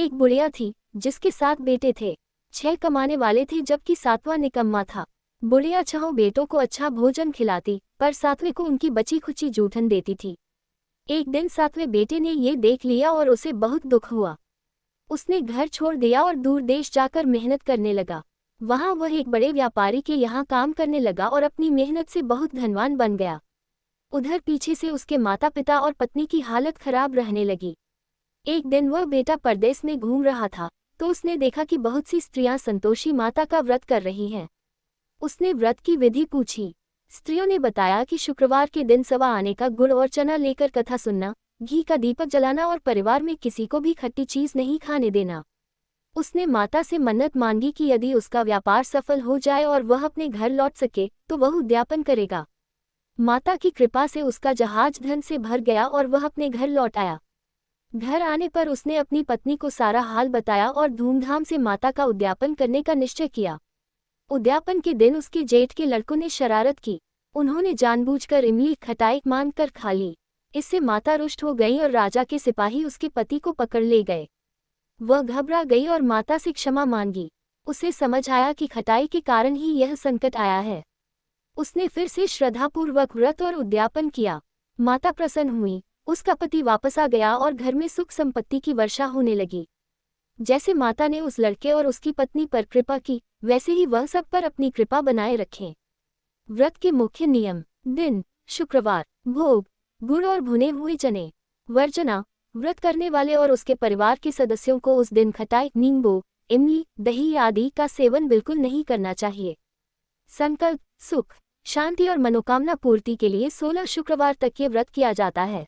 एक बुढ़िया थी जिसके 7 बेटे थे। 6 कमाने वाले थे जबकि 7वां निकम्मा था। बुढ़िया 6 बेटों को अच्छा भोजन खिलाती पर 7वें को उनकी बची खुची जूठन देती थी। एक दिन 7वें बेटे ने ये देख लिया और उसे बहुत दुख हुआ। उसने घर छोड़ दिया और दूर देश जाकर मेहनत करने लगा। वहां वह एक बड़े व्यापारी के यहाँ काम करने लगा और अपनी मेहनत से बहुत धनवान बन गया। उधर पीछे से उसके माता पिता और पत्नी की हालत खराब रहने लगी। एक दिन वह बेटा परदेश में घूम रहा था तो उसने देखा कि बहुत सी स्त्रियां संतोषी माता का व्रत कर रही हैं। उसने व्रत की विधि पूछी। स्त्रियों ने बताया कि शुक्रवार के दिन सवा आने का गुड़ और चना लेकर कथा सुनना, घी का दीपक जलाना और परिवार में किसी को भी खट्टी चीज नहीं खाने देना। उसने माता से मन्नत मांगी कि यदि उसका व्यापार सफल हो जाए और वह अपने घर लौट सके तो वह उद्यापन करेगा। माता की कृपा से उसका जहाज धन से भर गया और वह अपने घर लौट आया। घर आने पर उसने अपनी पत्नी को सारा हाल बताया और धूमधाम से माता का उद्यापन करने का निश्चय किया। उद्यापन के दिन उसके जेठ के लड़कों ने शरारत की। उन्होंने जानबूझकर इमली खटाई मांगकर खा ली। इससे माता रुष्ट हो गई और राजा के सिपाही उसके पति को पकड़ ले गए। वह घबरा गई और माता से क्षमा मांगी। उसे समझ आया कि खटाई के कारण ही यह संकट आया है। उसने फिर से श्रद्धापूर्वक व्रत और उद्यापन किया। माता प्रसन्न हुई। उसका पति वापस आ गया और घर में सुख संपत्ति की वर्षा होने लगी। जैसे माता ने उस लड़के और उसकी पत्नी पर कृपा की, वैसे ही वह सब पर अपनी कृपा बनाए रखें। व्रत के मुख्य नियम। दिन शुक्रवार, भोग गुड़ और भुने हुए चने। वर्जना, व्रत करने वाले और उसके परिवार के सदस्यों को उस दिन खटाई, नींबू, इमली, दही आदि का सेवन बिल्कुल नहीं करना चाहिए। संकल्प, सुख, शांति और मनोकामना पूर्ति के लिए 16 शुक्रवार तक ये व्रत किया जाता है।